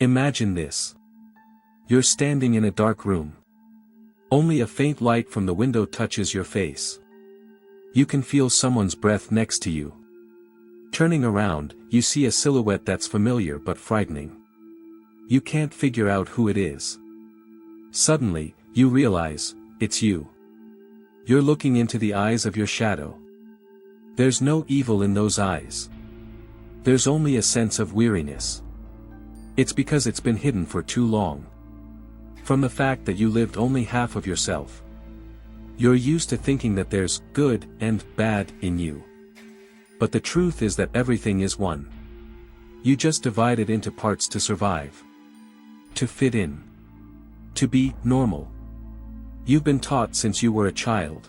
Imagine this. You're standing in a dark room. Only a faint light from the window touches your face. You can feel someone's breath next to you. Turning around, you see a silhouette that's familiar but frightening. You can't figure out who it is. Suddenly, you realize, it's you. You're looking into the eyes of your shadow. There's no evil in those eyes. There's only a sense of weariness. It's because it's been hidden for too long. From the fact that you lived only half of yourself. You're used to thinking that there's good and bad in you. But the truth is that everything is one. You just divide it into parts to survive. To fit in. To be normal. You've been taught since you were a child.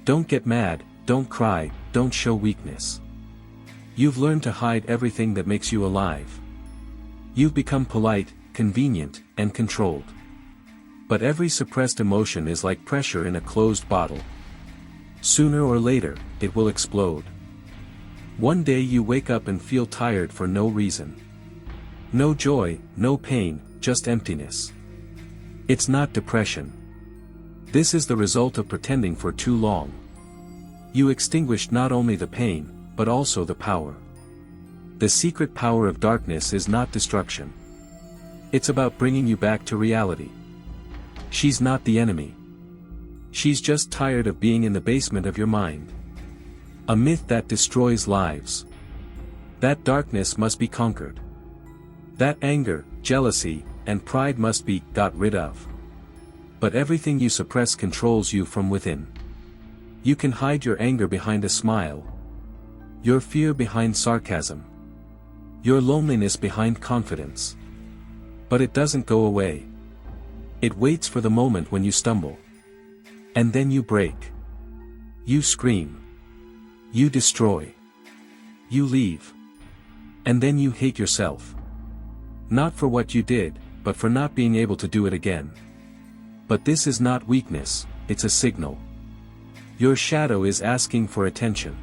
Don't get mad, don't cry, don't show weakness. You've learned to hide everything that makes you alive. You've become polite, convenient, and controlled. But every suppressed emotion is like pressure in a closed bottle. Sooner or later, it will explode. One day you wake up and feel tired for no reason. No joy, no pain, just emptiness. It's not depression. This is the result of pretending for too long. You extinguished not only the pain, but also the power. The secret power of darkness is not destruction. It's about bringing you back to reality. She's not the enemy. She's just tired of being in the basement of your mind. A myth that destroys lives. That darkness must be conquered. That anger, jealousy, and pride must be got rid of. But everything you suppress controls you from within. You can hide your anger behind a smile. Your fear behind sarcasm. Your loneliness behind confidence. But it doesn't go away. It waits for the moment when you stumble. And then you break. You scream. You destroy. You leave. And then you hate yourself. Not for what you did, but for not being able to do it again. But this is not weakness, it's a signal. Your shadow is asking for attention.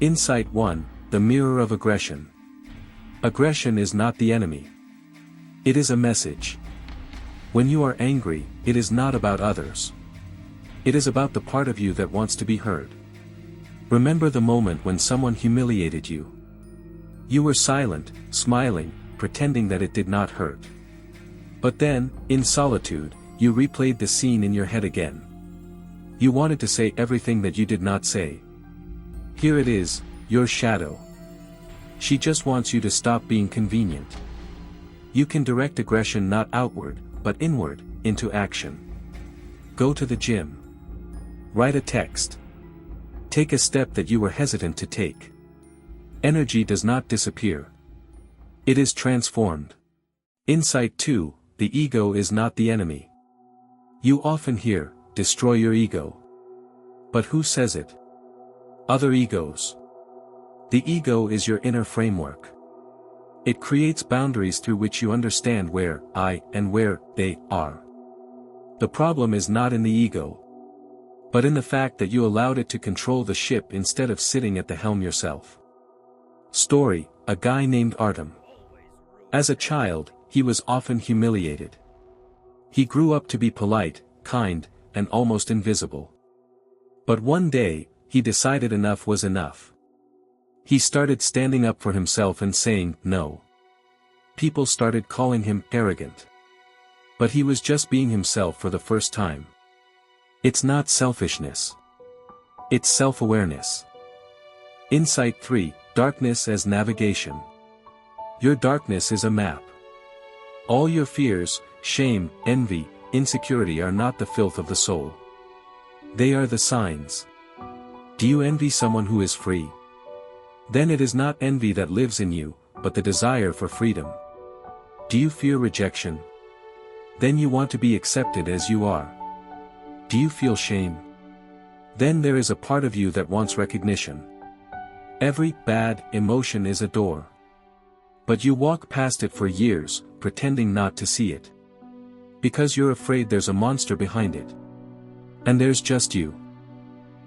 Insight 1, the mirror of aggression. Aggression is not the enemy. It is a message. When you are angry, it is not about others. It is about the part of you that wants to be heard. Remember the moment when someone humiliated you. You were silent, smiling, pretending that it did not hurt. But then, in solitude, you replayed the scene in your head again. You wanted to say everything that you did not say. Here it is, your shadow. She just wants you to stop being convenient. You can direct aggression not outward, but inward, into action. Go to the gym. Write a text. Take a step that you were hesitant to take. Energy does not disappear. It is transformed. Insight 2, the ego is not the enemy. You often hear, destroy your ego. But who says it? Other egos. The ego is your inner framework. It creates boundaries through which you understand where I and where they are. The problem is not in the ego, but in the fact that you allowed it to control the ship instead of sitting at the helm yourself. Story, a guy named Artem. As a child, he was often humiliated. He grew up to be polite, kind, and almost invisible. But one day, he decided enough was enough. He started standing up for himself and saying no. People started calling him arrogant. But he was just being himself for the first time. It's not selfishness. It's self-awareness. Insight 3, darkness as navigation. Your darkness is a map. All your fears, shame, envy, insecurity are not the filth of the soul. They are the signs. Do you envy someone who is free? Then it is not envy that lives in you, but the desire for freedom. Do you fear rejection? Then you want to be accepted as you are. Do you feel shame? Then there is a part of you that wants recognition. Every bad emotion is a door. But you walk past it for years, pretending not to see it. Because you're afraid there's a monster behind it. And there's just you.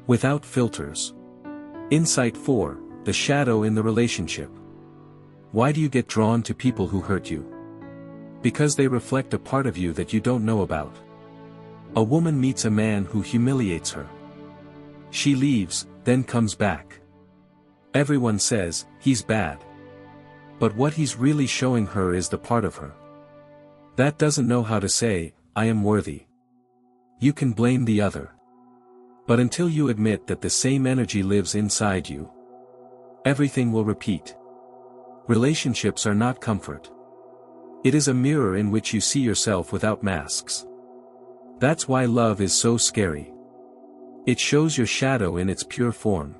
Without filters. Insight 4, the shadow in the relationship. Why do you get drawn to people who hurt you? Because they reflect a part of you that you don't know about. A woman meets a man who humiliates her. She leaves, then comes back. Everyone says, he's bad. But what he's really showing her is the part of her that doesn't know how to say, I am worthy. You can blame the other. But until you admit that the same energy lives inside you, everything will repeat. Relationships are not comfort. It is a mirror in which you see yourself without masks. That's why love is so scary. It shows your shadow in its pure form.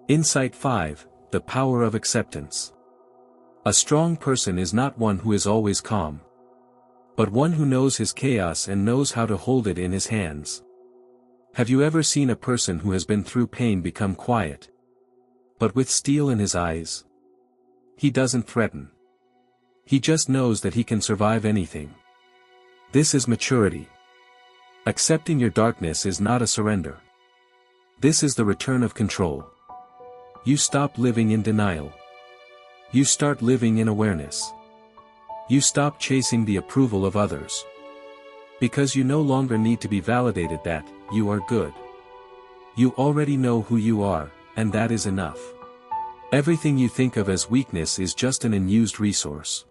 Insight 5, the power of acceptance. A strong person is not one who is always calm, but one who knows his chaos and knows how to hold it in his hands. Have you ever seen a person who has been through pain become quiet, but with steel in his eyes? He doesn't threaten. He just knows that he can survive anything. This is maturity. Accepting your darkness is not a surrender. This is the return of control. You stop living in denial. You start living in awareness. You stop chasing the approval of others. Because you no longer need to be validated that you are good. You already know who you are, and that is enough. Everything you think of as weakness is just an unused resource.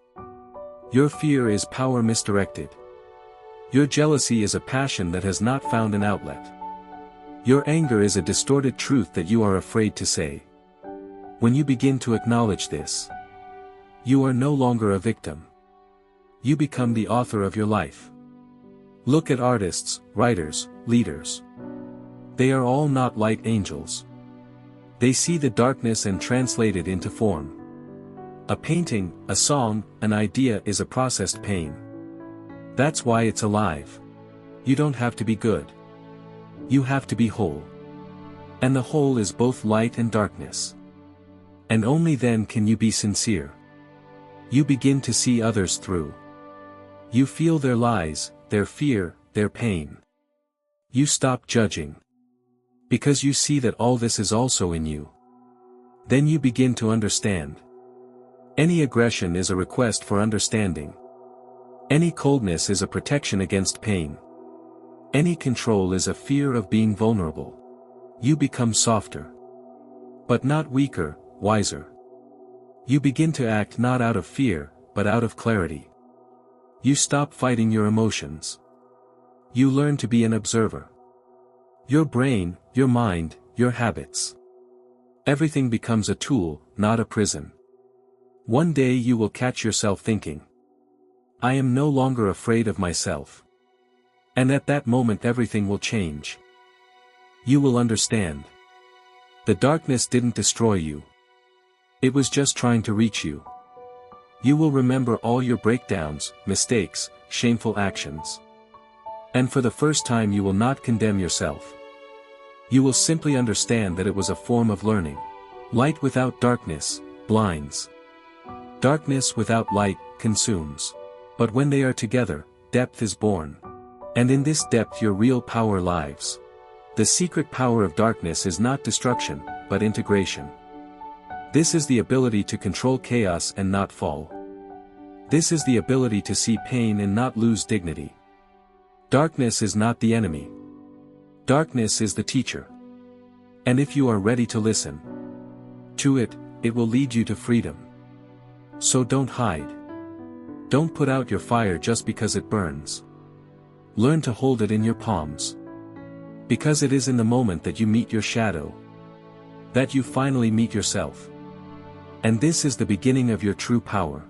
Your fear is power misdirected. Your jealousy is a passion that has not found an outlet. Your anger is a distorted truth that you are afraid to say. When you begin to acknowledge this, you are no longer a victim. You become the author of your life. Look at artists, writers, leaders. They are all not light angels. They see the darkness and translate it into form. A painting, a song, an idea is a processed pain. That's why it's alive. You don't have to be good. You have to be whole. And the whole is both light and darkness. And only then can you be sincere. You begin to see others through. You feel their lies, their fear, their pain. You stop judging. Because you see that all this is also in you. Then you begin to understand. Any aggression is a request for understanding. Any coldness is a protection against pain. Any control is a fear of being vulnerable. You become softer. But not weaker, wiser. You begin to act not out of fear, but out of clarity. You stop fighting your emotions. You learn to be an observer. Your brain, your mind, your habits. Everything becomes a tool, not a prison. One day you will catch yourself thinking, I am no longer afraid of myself. And at that moment everything will change. You will understand. The darkness didn't destroy you. It was just trying to reach you. You will remember all your breakdowns, mistakes, shameful actions. And for the first time you will not condemn yourself. You will simply understand that it was a form of learning. Light without darkness blinds. Darkness without light consumes. But when they are together, depth is born. And in this depth your real power lives. The secret power of darkness is not destruction, but integration. This is the ability to control chaos and not fall. This is the ability to see pain and not lose dignity. Darkness is not the enemy. Darkness is the teacher. And if you are ready to listen to it, it will lead you to freedom. So don't hide. Don't put out your fire just because it burns. Learn to hold it in your palms. Because it is in the moment that you meet your shadow, that you finally meet yourself. And this is the beginning of your true power.